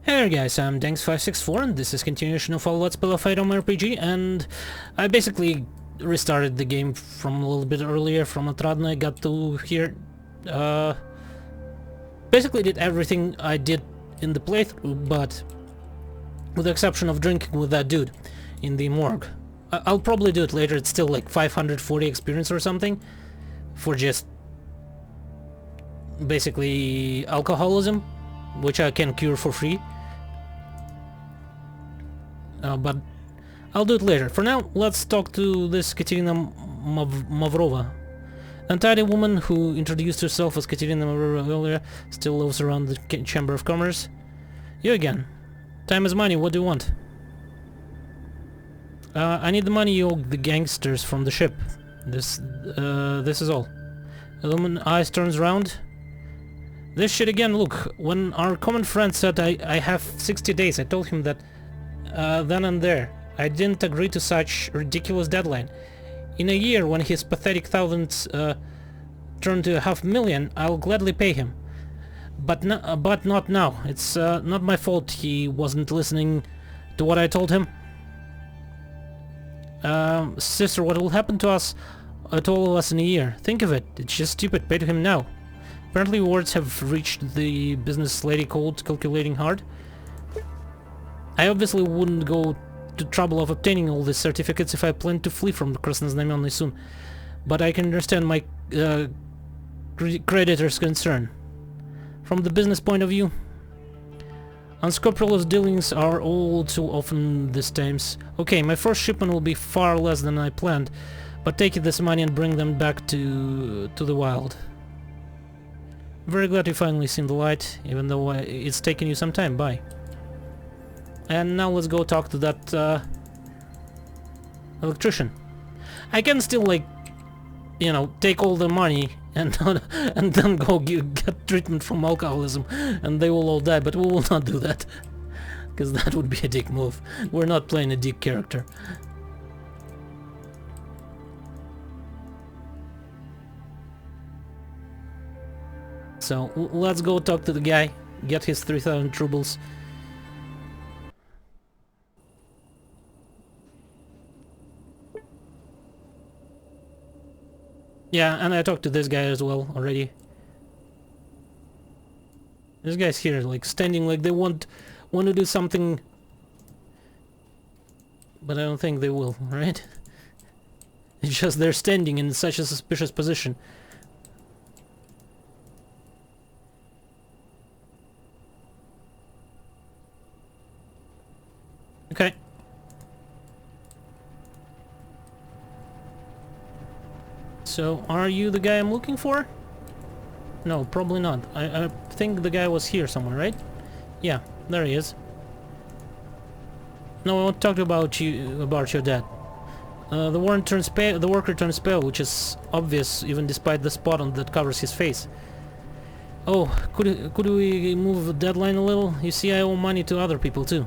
Hey there guys, I'm Danks564 and this is continuation of Fallout of A.T.O.M RPG, and I basically restarted the game from a little bit earlier from Atradna. I got to here, basically did everything I did in the playthrough, but with the exception of drinking with that dude in the morgue. I'll probably do it later. It's still like 540 experience or something for just basically alcoholism, which I can cure for free. But I'll do it later. For now, let's talk to this Katerina Mavrova. An untidy woman who introduced herself as Katerina Mavrova earlier still lives around the Chamber of Commerce. You again. Time is money, what do you want? I need the money you owe the gangsters from the ship. This is all. The woman's eyes turns round. This shit again, look. When our common friend said I have 60 days, I told him that then and there. I didn't agree to such ridiculous deadline. In a year, when his pathetic thousands turn to 500,000, I'll gladly pay him. But not now. It's not my fault he wasn't listening to what I told him. Sister, what will happen to us, to all of us in a year? Think of it. It's just stupid. Pay to him now. Apparently words have reached the business lady called calculating hard. I obviously wouldn't go to trouble of obtaining all these certificates if I planned to flee from the Krasnoznamenny soon, but I can understand my creditor's concern. From the business point of view, unscrupulous dealings are all too often these times. Okay, my first shipment will be far less than I planned, but take this money and bring them back to the wild. Very glad you finally seen the light, even though it's taken you some time. Bye. And now let's go talk to that electrician. I can still, like, you know, take all the money and and then go get treatment from alcoholism, and they will all die. But we will not do that, because that would be a dick move. We're not playing a dick character. So let's go talk to the guy, get his 3,000 rubles. Yeah, and I talked to this guy as well already. This guy's here, like, standing like they want to do something, but I don't think they will, right? It's just they're standing in such a suspicious position. Okay. So, are you the guy I'm looking for? No, probably not. I think the guy was here somewhere, right? Yeah, there he is. No, I want to talk about your dad. The worker turns pale, which is obvious even despite the spot on that covers his face. Oh, could we move the deadline a little? You see, I owe money to other people too.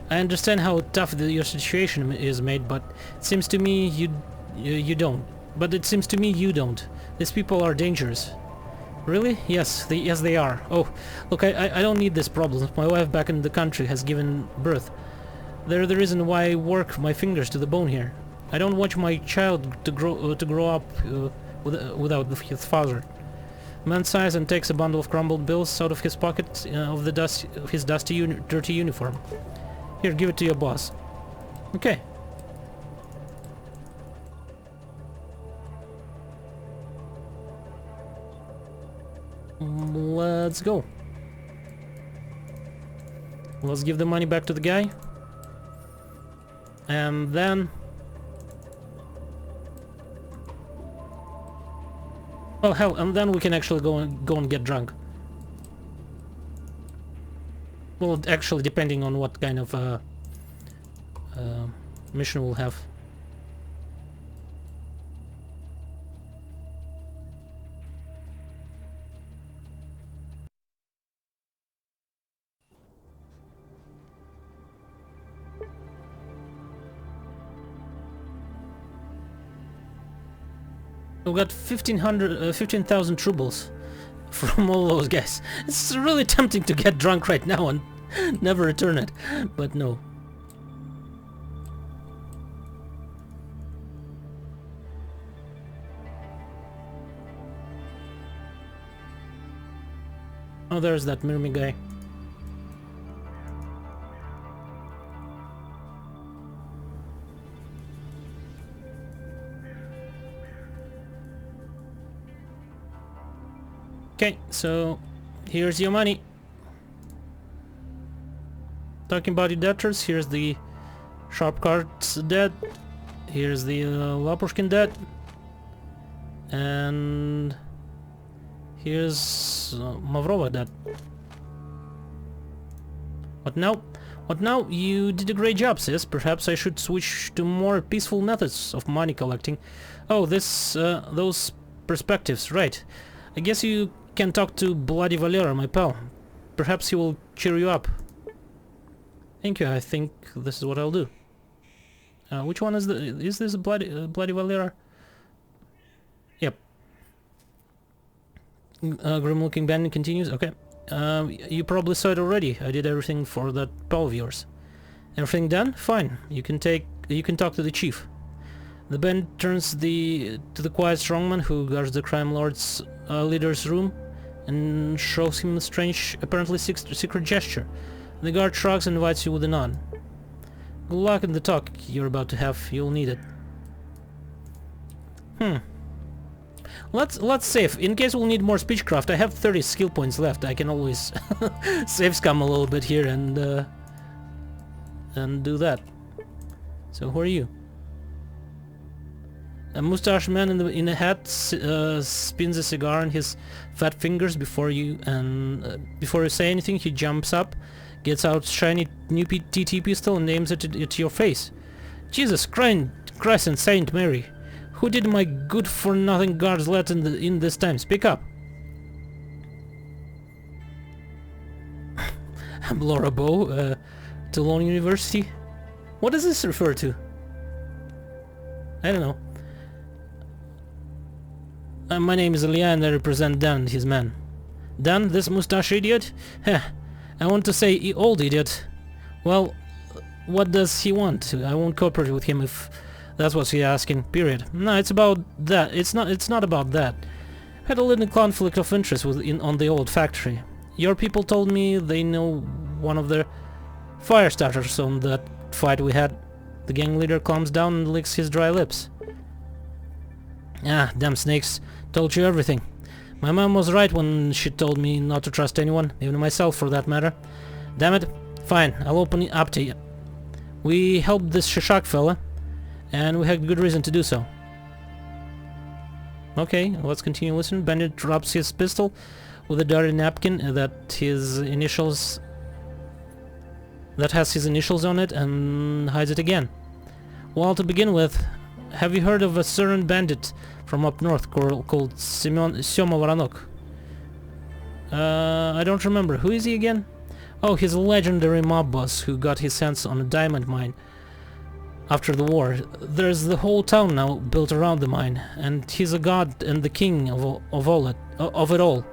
I understand how tough your situation is, mate, but it seems to me you don't. But it seems to me you don't. These people are dangerous. Really? Yes, they are. Oh, look, I don't need this problem. My wife back in the country has given birth. They're the reason why I work my fingers to the bone here. I don't want my child to grow up without his father. Man sighs and takes a bundle of crumbled bills out of his pocket of his dirty uniform. Here, give it to your boss. Okay. Let's go. Let's give the money back to the guy. And then... oh hell, and then we can actually go and get drunk. Well, actually, depending on what kind of mission we'll have. We got 15,000 rubles from all those guys. It's really tempting to get drunk right now and never return it. But no. Oh, there's that Mirmi guy. Okay, so here's your money. Talking about your debtors, here's the Sharp Card's debt. Here's the Lapushkin debt. And here's Mavrova debt. What now? What now? You did a great job, sis. Perhaps I should switch to more peaceful methods of money collecting. Oh, those perspectives, right. I guess you can talk to Bloody Valera, my pal. Perhaps he will cheer you up. Thank you, I think this is what I'll do. Which one is this Bloody Valera? Yep. Grim-looking bandit continues, okay. You probably saw it already. I did everything for that pal of yours. Everything done? Fine. You can talk to the chief. The bandit turns to the quiet strongman who guards the crime lord's leader's room and shows him a strange, apparently secret gesture. The guard shrugs and invites you with a nod. Good luck in the talk you're about to have. You'll need it. Let's save. In case we'll need more speechcraft, I have 30 skill points left. I can always save scum a little bit here and do that. So who are you? A mustached man in a hat spins a cigar in his fat fingers before you say anything. He jumps up, gets out shiny new TT pistol and aims it at your face. Jesus Christ and Saint Mary! Who did my good-for-nothing guards let in this time? Speak up! I'm Laura Bow, Toulon University. What does this refer to? I don't know. My name is Elia and I represent Dan and his men. Dan, this mustache idiot? Heh, I want to say old idiot. Well, what does he want? I won't cooperate with him if that's what he's asking, period. No, it's about that. It's not about that. Had a little conflict of interest on the old factory. Your people told me they know one of the fire starters on that fight we had. The gang leader calms down and licks his dry lips. Ah, damn snakes. Told you everything. My mom was right when she told me not to trust anyone, even myself for that matter. Damn it. Fine, I'll open it up to you. We helped this Shishak fella, and we had good reason to do so. Okay, let's continue listening. Bandit drops his pistol with a dirty napkin that has his initials on it and hides it again. Well, to begin with, have you heard of a certain bandit from up north called Sema Varanok? I don't remember. Who is he again? Oh, he's a legendary mob boss who got his hands on a diamond mine after the war. There's the whole town now built around the mine, and he's a god and the king of it all.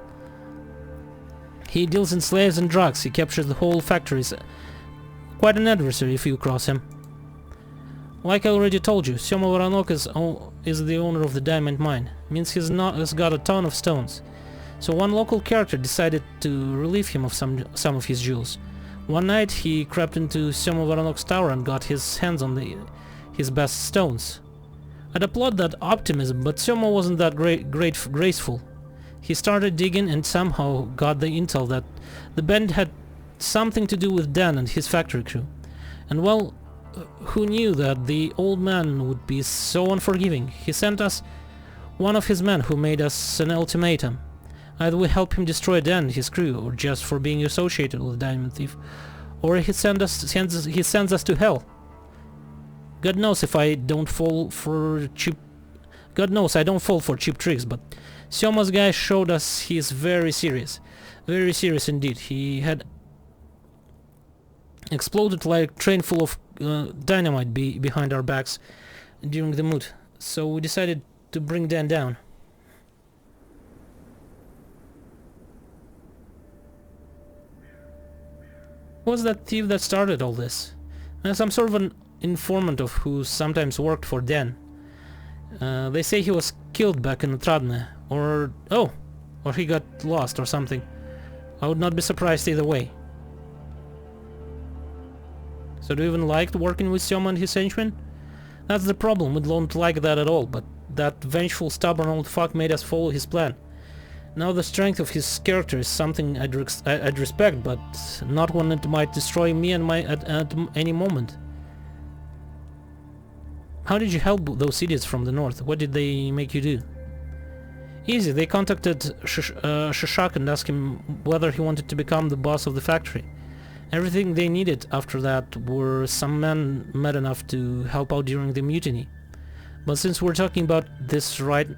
He deals in slaves and drugs. He captures the whole factories. Quite an adversary if you cross him. Like I already told you, Sema Varanok is the owner of the diamond mine. Means he's got a ton of stones. So one local character decided to relieve him of some of his jewels. One night he crept into Sema Varanok's tower and got his hands on his best stones. I'd applaud that optimism, but Sema wasn't that graceful. He started digging and somehow got the intel that the band had something to do with Dan and his factory crew. And well, who knew that the old man would be so unforgiving? He sent us one of his men who made us an ultimatum. Either we help him destroy Dan and his crew, or just for being associated with the Diamond Thief, or he sends us to hell. God knows I don't fall for cheap tricks, but Sema's guy showed us he's very serious indeed. He had exploded like a train full of dynamite behind our backs during the mood, so we decided to bring Dan down. Who was that thief that started all this? Some sort of an informant of who sometimes worked for Den. They say he was killed back in Tradne, or... oh! Or he got lost or something. I would not be surprised either way. So do you even like working with A.T.O.M and his henchmen? That's the problem, we don't like that at all, but that vengeful, stubborn old fuck made us follow his plan. Now the strength of his character is something I'd respect, but not one that might destroy me and at any moment. How did you help those idiots from the north? What did they make you do? Easy, they contacted Shishak and asked him whether he wanted to become the boss of the factory. Everything they needed after that were some men mad enough to help out during the mutiny. But since we're talking about this right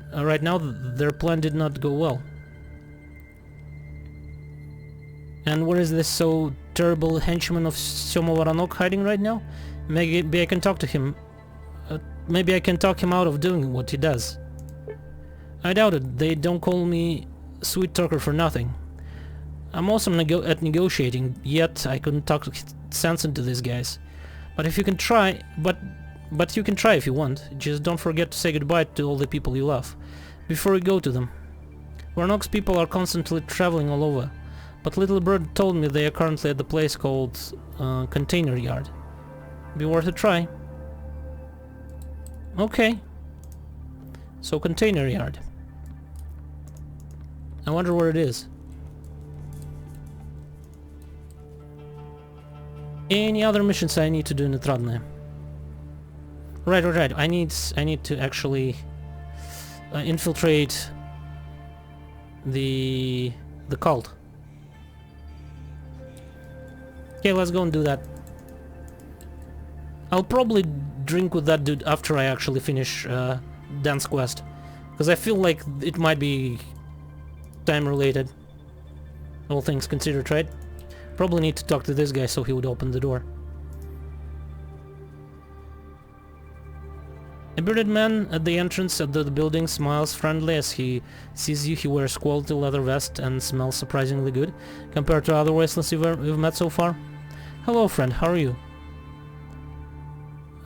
now, their plan did not go well. And where is this so terrible henchman of Syomo Varanok hiding right now? Maybe I can talk to him. Maybe I can talk him out of doing what he does. I doubt it. They don't call me Sweet Talker for nothing. I'm awesome at negotiating, yet I couldn't talk sense into these guys. But if you can try, but you can try if you want. Just don't forget to say goodbye to all the people you love before you go to them. Varanok's people are constantly traveling all over, but Little Bird told me they are currently at the place called Container Yard. Be worth a try. Okay. So Container Yard. I wonder where it is. Any other missions I need to do in the Tradne? Right. I need to actually infiltrate the cult. Okay, let's go and do that. I'll probably drink with that dude after I actually finish Dan's quest, because I feel like it might be time related. All things considered, right? Probably need to talk to this guy so he would open the door. A bearded man at the entrance of the building smiles friendly as he sees you. He wears quality leather vest and smells surprisingly good compared to other wastelands you've met so far. Hello friend, how are you?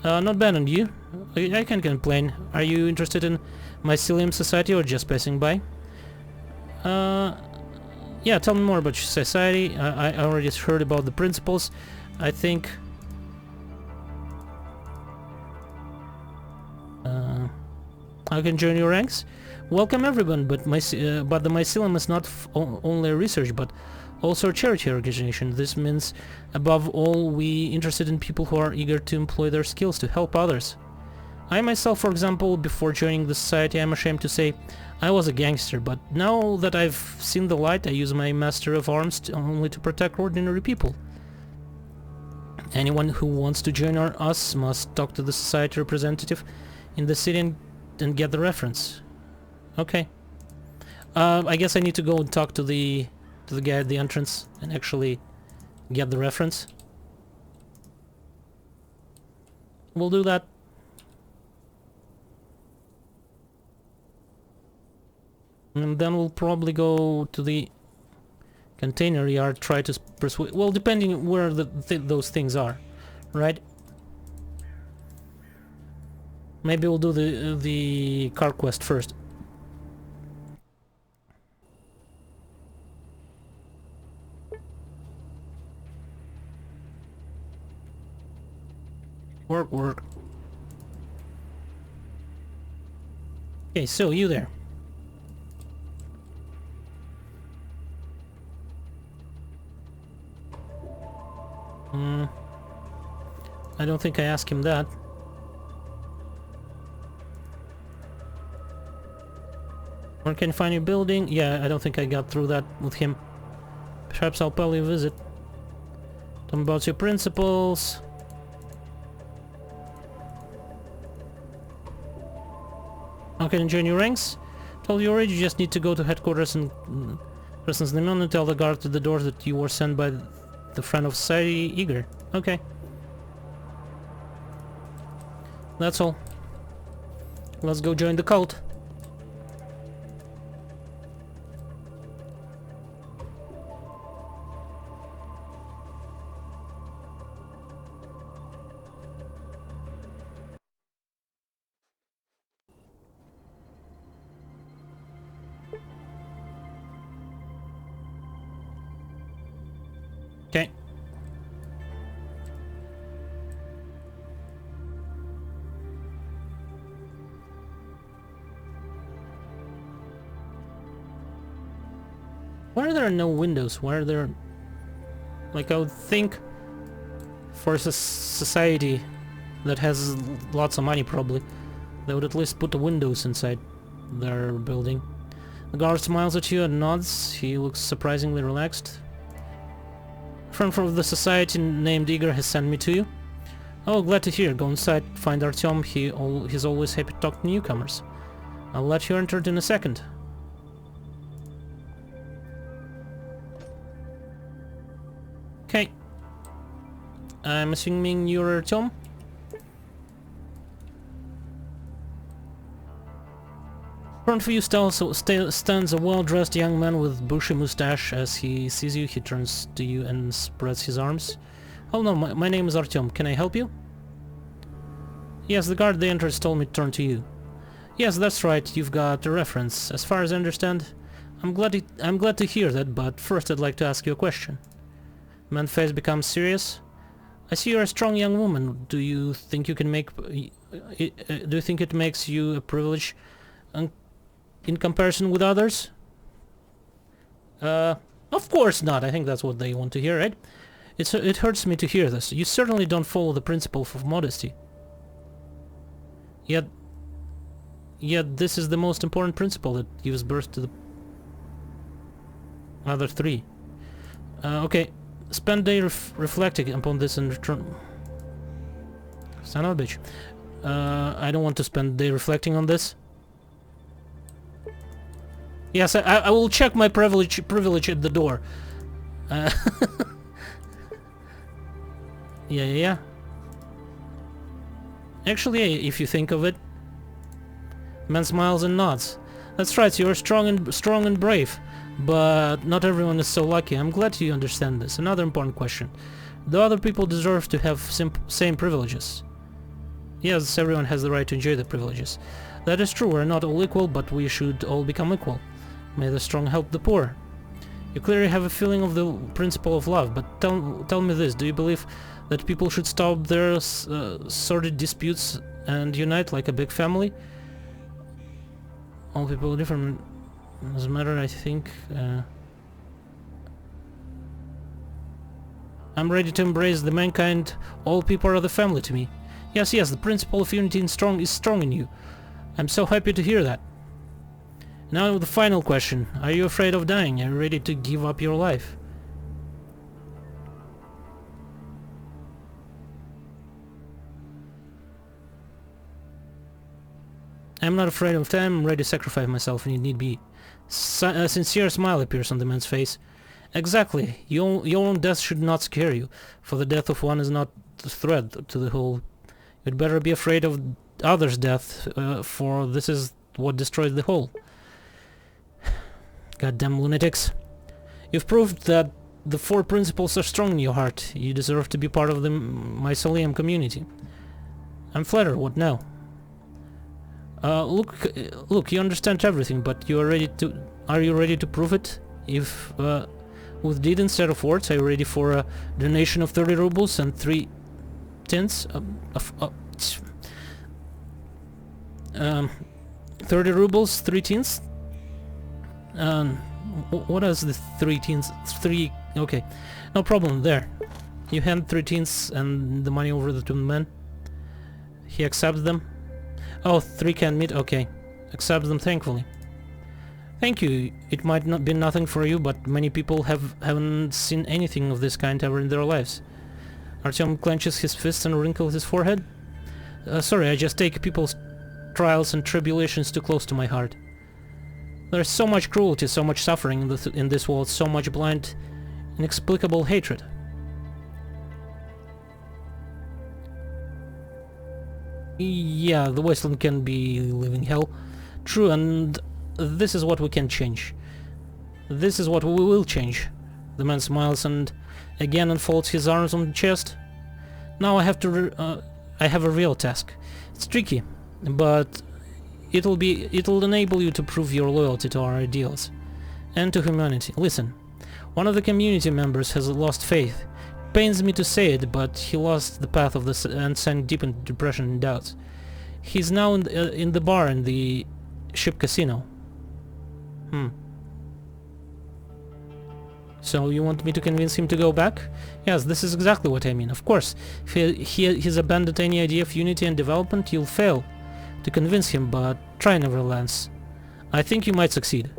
Not bad, and you? I can't complain. Are you interested in Mycelium Society or just passing by? Yeah, tell me more about your society. I already heard about the principles. I think... I can join your ranks? Welcome everyone, but the Mycelium is not only a research, but also a charity organization. This means, above all, we interested in people who are eager to employ their skills to help others. I myself, for example, before joining the society, I'm ashamed to say, I was a gangster, but now that I've seen the light, I use my Master of Arms only to protect ordinary people. Anyone who wants to join us must talk to the society representative in the city and get the reference. Okay. I guess I need to go and talk to the guy at the entrance and actually get the reference. We'll do that. And then we'll probably go to the container yard, try to persuade... Well, depending where those things are, right? Maybe we'll do the car quest first. Work. Okay, so you there. I don't think I asked him that. Where can I find your building? Yeah, I don't think I got through that with him. Perhaps I'll probably visit. Tell me about your principles. How can I join your ranks? Told you already, you just need to go to headquarters and Person's name and tell the guard at the door that you were sent by the friend of society, Eager. Okay. That's all. Let's go join the cult. Okay. Why are there no windows? Why are there... Like, I would think for a society that has lots of money, probably, they would at least put the windows inside their building. The guard smiles at you and nods. He looks surprisingly relaxed. A friend from the society named Igor has sent me to you. Oh, glad to hear. Go inside, find A.T.O.M. He's always happy to talk to newcomers. I'll let you enter in a second. Okay. I'm assuming you're A.T.O.M? In front of you stands a well-dressed young man with bushy mustache. As he sees you, he turns to you and spreads his arms. Oh no, my name is A.T.O.M. Can I help you? Yes, the guard they entered told me to turn to you. Yes, that's right, you've got a reference. As far as I understand, I'm glad to hear that, but first I'd like to ask you a question. Man's face becomes serious. I see you're a strong young woman. Do you think you can make... do you think it makes you a privilege in comparison with others? Of course not. I think that's what they want to hear, right? It hurts me to hear this. You certainly don't follow the principle of modesty. Yet this is the most important principle that gives birth to the other three. Okay. Spend day reflecting upon this and return... Son of a bitch. I don't want to spend day reflecting on this. Yes, I will check my privilege at the door. Yeah. Actually, if you think of it, man smiles and nods. That's right, you're strong and brave, but not everyone is so lucky. I'm glad you understand this. Another important question: do other people deserve to have same privileges? Yes, everyone has the right to enjoy the privileges. That is true. We're not all equal, but we should all become equal. May the strong help the poor. You clearly have a feeling of the principle of love, but tell me this: do you believe that people should stop their sordid disputes and unite like a big family? All people are different. Doesn't matter, I think. I'm ready to embrace the mankind. All people are the family to me. Yes, the principle of unity is strong in you. I'm so happy to hear that. Now the final question. Are you afraid of dying? Are you ready to give up your life? I'm not afraid of time. I'm ready to sacrifice myself when need be. A sincere smile appears on the man's face. Exactly. Your own death should not scare you, for the death of one is not a threat to the whole. You'd better be afraid of others' death, for this is what destroys the whole. Goddamn lunatics. You've proved that the four principles are strong in your heart. You deserve to be part of the mausoleum community. I'm flattered. What now? Look, you understand everything, but are you ready to prove it? If, with deed instead of words, are you ready for a donation of 30 rubles and 3 tins? 30 rubles, 3 tins? What is the 3 tins? 3, okay. No problem, there. You hand 3 tins and the money over to the man. He accepts them. Oh, 3 canned meat, okay. Accept them thankfully. Thank you. It might not be nothing for you, but many people haven't seen anything of this kind ever in their lives. A.T.O.M. clenches his fists and wrinkles his forehead. Sorry, I just take people's trials and tribulations too close to my heart. There's so much cruelty, so much suffering in this world, so much blind, inexplicable hatred. Yeah, the wasteland can be living hell. True, and this is what we can change. This is what we will change. The man smiles and again unfolds his arms on the chest. Now I have a real task. It's tricky, but it'll enable you to prove your loyalty to our ideals and to humanity. Listen, One of the community members has lost faith. Pains me to say it, but he lost the path of the and sank deep into depression and doubts. He's now in the bar in the ship casino. So you want me to convince him to go back? Yes, this is exactly what I mean. Of course, if he's abandoned any idea of unity and development, you'll fail to convince him, but try nevertheless. I think you might succeed.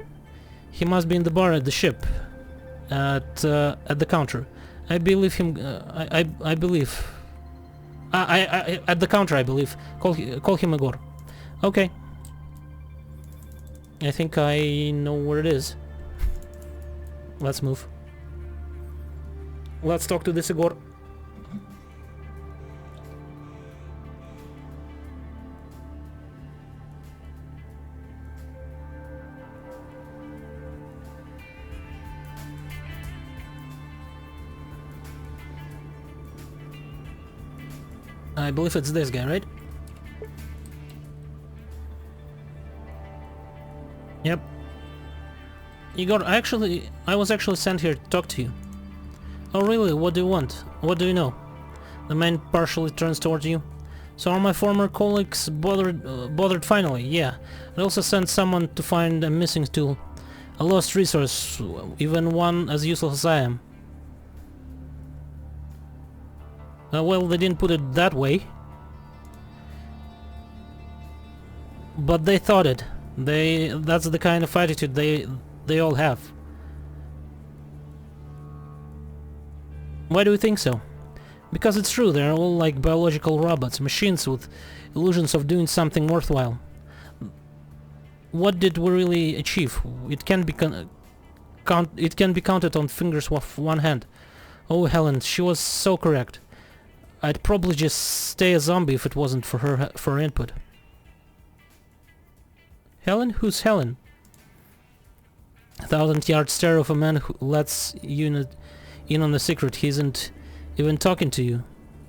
He must be in the bar at the ship, at the counter. I believe him. I believe. I at the counter. I believe. Call him Igor. Okay. I think I know where it is. Let's move. Let's talk to this Igor. I believe it's this guy, right? Yep. Igor, I was actually sent here to talk to you. Oh really? What do you want? What do you know? The man partially turns toward you. So are my former colleagues bothered finally? Yeah. I also sent someone to find a missing tool. A lost resource, even one as useless as I am. Well, they didn't put it that way. But they thought it. That's the kind of attitude they all have. Why do you think so? Because it's true, they're all like biological robots, machines with illusions of doing something worthwhile. What did we really achieve? It can be counted on fingers of one hand. Oh, Helen, she was so correct. I'd probably just stay a zombie if it wasn't for her input. Helen? Who's Helen? A 1,000-yard stare of a man who lets you in on the secret. He isn't even talking to you.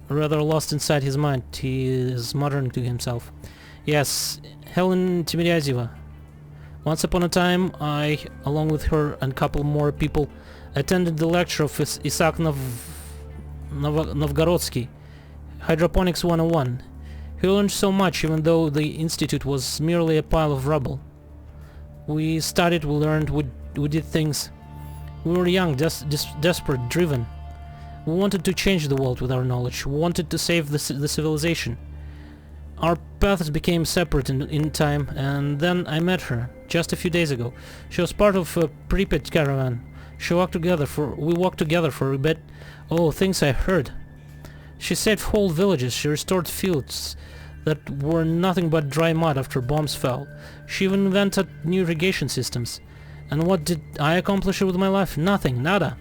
Rather lost inside his mind, he is muttering to himself. Yes, Helen Timiryazieva. Once upon a time, I, along with her and a couple more people, attended the lecture of Isaac Novgorodsky, Hydroponics 101. He learned so much, even though the institute was merely a pile of rubble. We studied, we learned, we did things. We were young, desperate, driven. We wanted to change the world with our knowledge. We wanted to save the civilization. Our paths became separate in time, and then I met her, just a few days ago. She was part of a Pripyat caravan. We walked together for a bit. Oh, things I heard. She saved whole villages, she restored fields that were nothing but dry mud after bombs fell. She even invented new irrigation systems. And what did I accomplish with my life? Nothing, nada.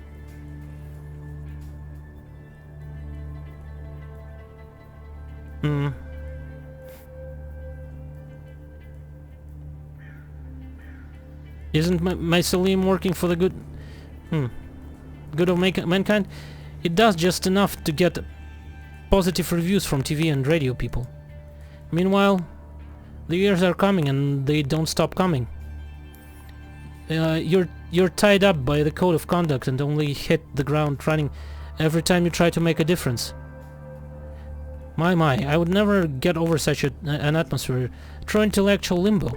Isn't my Salim working for the good of mankind? It does just enough to get positive reviews from TV and radio people. Meanwhile, the years are coming and they don't stop coming. You're tied up by the code of conduct and only hit the ground running every time you try to make a difference. My, I would never get over such an atmosphere. True intellectual limbo.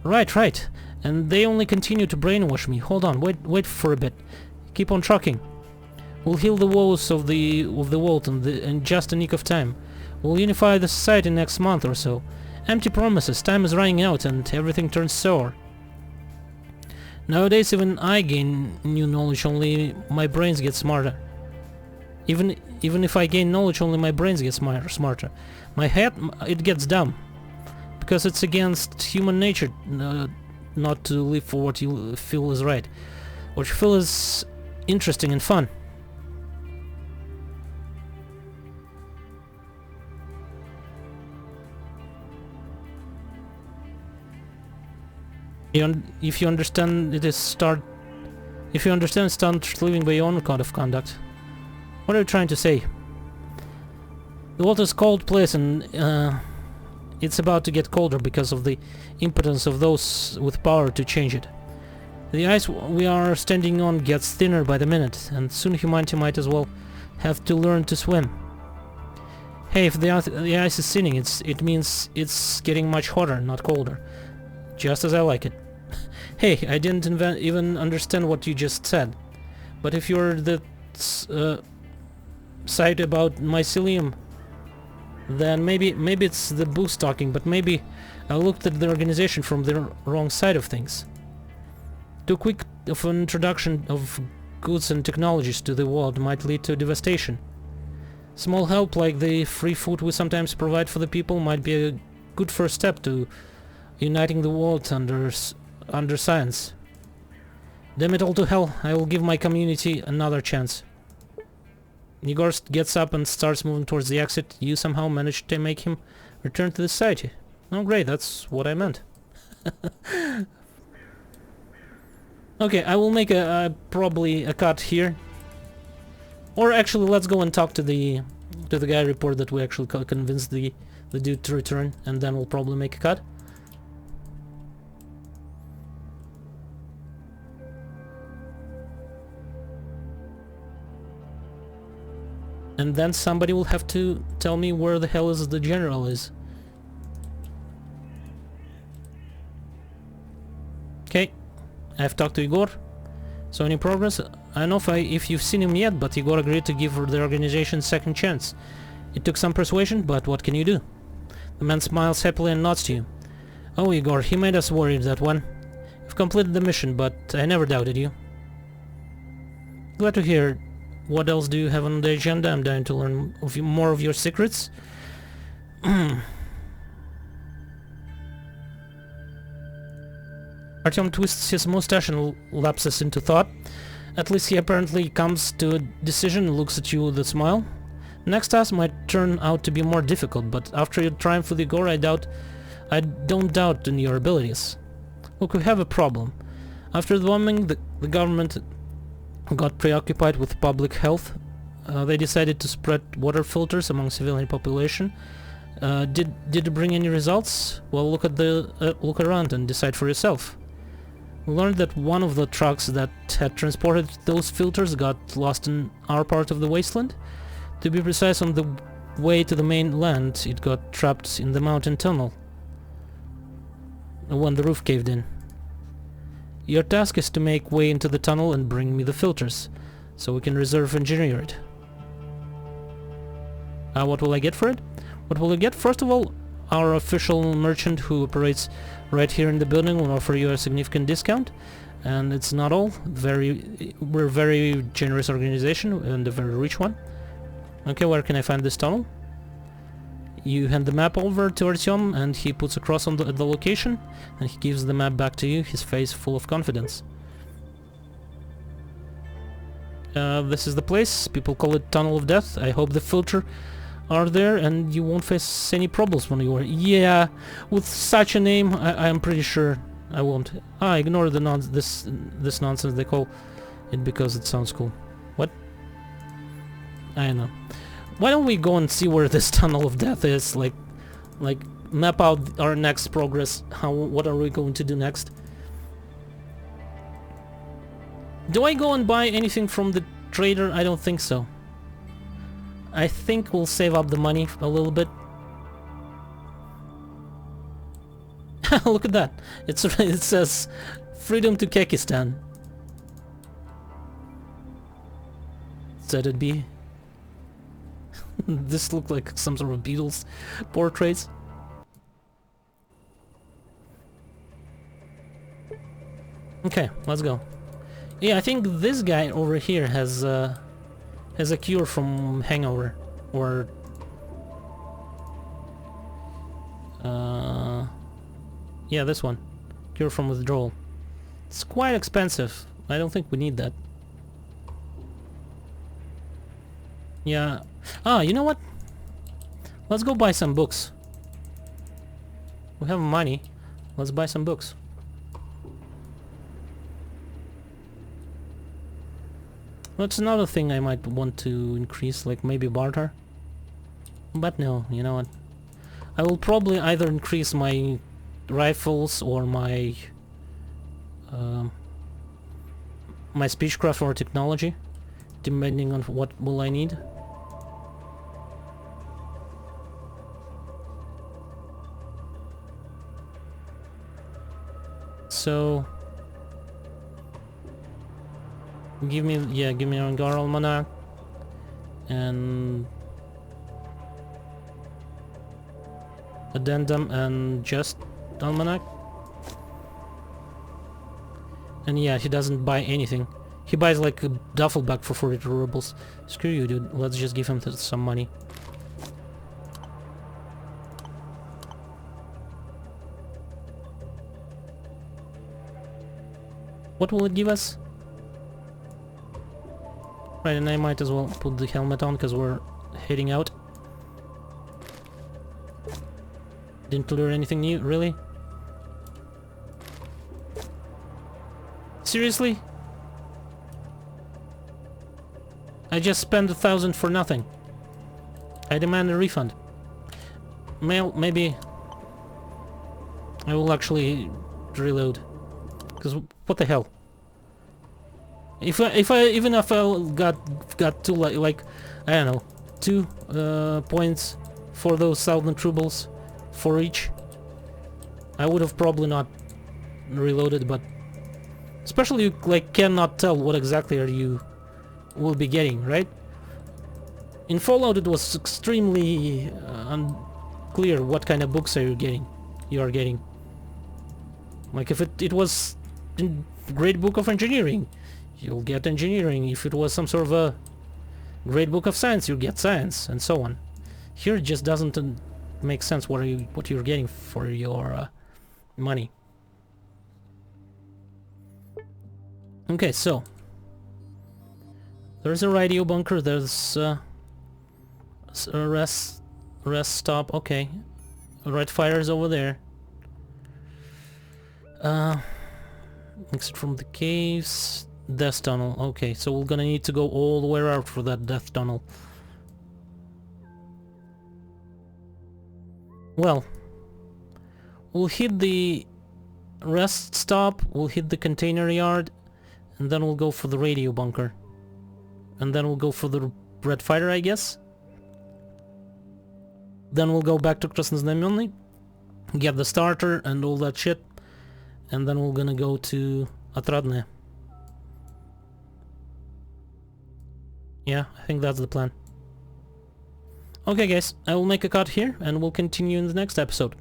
Right. And they only continue to brainwash me. Hold on, wait for a bit. Keep on trucking. We'll heal the woes of the world in just a nick of time. We'll unify the society next month or so. Empty promises, time is running out and everything turns sour. Nowadays even I gain new knowledge, only my brains get smarter. Even if I gain knowledge, only my brains get smarter. My head, it gets dumb. Because it's against human nature not to live for what you feel is right. What you feel is interesting and fun. If you understand start living by your own code of conduct. What are you trying to say? The world is a cold place and it's about to get colder because of the impotence of those with power to change it. The ice we are standing on gets thinner by the minute, and soon humanity might as well have to learn to swim. Hey, if the ice is thinning, it means it's getting much hotter, not colder. Just as I like it. Hey, I didn't even understand what you just said. But if you're the site about mycelium, then maybe it's the boost talking, but maybe I looked at the organization from the wrong side of things. Too quick of an introduction of goods and technologies to the world might lead to devastation. Small help like the free food we sometimes provide for the people might be a good first step to uniting the world under science. Damn it all to hell, I will give my community another chance. Igor gets up and starts moving towards the exit. You somehow manage to make him return to the society. Oh great, that's what I meant. Okay, I will make probably a cut here. Or actually, let's go and talk to the guy report that we actually convinced the dude to return, and then we'll probably make a cut. And then somebody will have to tell me where the hell is the general is. Okay, I've talked to Igor. So any progress? I don't know if you've seen him yet, but Igor agreed to give the organization a second chance. It took some persuasion, but what can you do? The man smiles happily and nods to you. Oh, Igor, he made us worried, that one. You've completed the mission, but I never doubted you. Glad to hear. What else do you have on the agenda? I'm dying to learn more of your secrets. Artyom twists his mustache and lapses into thought. At least he apparently comes to a decision and looks at you with a smile. Next task might turn out to be more difficult, but after your triumph with Igor, I don't doubt in your abilities. Look, we have a problem. After the bombing, the government got preoccupied with public health. They decided to spread water filters among civilian population. Did it bring any results? Well, look around and decide for yourself. We learned that one of the trucks that had transported those filters got lost in our part of the wasteland. To be precise, on the way to the mainland, it got trapped in the mountain tunnel when the roof caved in. Your task is to make way into the tunnel and bring me the filters, so we can reserve engineer it. What will I get for it? What will you get? First of all, our official merchant who operates right here in the building will offer you a significant discount. And it's not all. We're a very generous organization and a very rich one. Okay, where can I find this tunnel? You hand the map over to A.T.O.M and he puts a cross on the location, and he gives the map back to you, his face full of confidence. This is the place. People call it Tunnel of Death. I hope the filter are there and you won't face any problems when you are... Yeah, with such a name, I am pretty sure I won't. Ignore the this nonsense they call it because it sounds cool. What? I know. Why don't we go and see where this Tunnel of Death is? Like map out our next progress. What are we going to do next? Do I go and buy anything from the trader? I don't think so. I think we'll save up the money a little bit. Look at that. It says freedom to Kyrgyzstan. Said it be. This looked like some sort of Beatles portraits. Okay, let's go. Yeah, I think this guy over here has a cure from hangover, or yeah, this one, cure from withdrawal. It's quite expensive. I don't think we need that. Yeah. You know what? Let's go buy some books. We have money. Let's buy some books. That's another thing I might want to increase, like maybe barter. But no, you know what? I will probably either increase my rifles or my my speechcraft or technology, depending on what will I need. So give me an Angar Almanac and addendum and just almanac. And yeah, he doesn't buy anything. He buys like a duffel bag for 42 rubles. Screw you, dude. Let's just give him some money. What will it give us? Right, and I might as well put the helmet on because we're heading out. Didn't learn anything new, really? Seriously? I just spent 1,000 for nothing. I demand a refund. Maybe I will actually reload. Because what the hell? Even if I got two like I don't know 2 points for those 1,000 rubles for each, I would have probably not reloaded. But especially you like cannot tell what exactly are you will be getting, right? In Fallout it was extremely unclear what kind of books are you are getting. Like if it was in Great Book of Engineering, you'll get engineering. If it was some sort of a Great Book of Science, you'll get science, and so on. Here it just doesn't make sense what you're getting for your money. Okay, so there's a radio bunker. There's a rest stop. Okay, red fires over there. Exit from the caves. Death tunnel. Okay, so we're gonna need to go all the way out for that death tunnel. Well, we'll hit the rest stop, we'll hit the container yard, and then we'll go for the radio bunker. And then we'll go for the red fighter, I guess. Then we'll go back to Krasnoznamenny, get the starter and all that shit. And then we're gonna go to Otradne. Yeah, I think that's the plan. Okay guys, I will make a cut here and we'll continue in the next episode.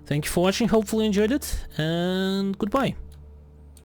Thank you for watching, hopefully you enjoyed it, and goodbye.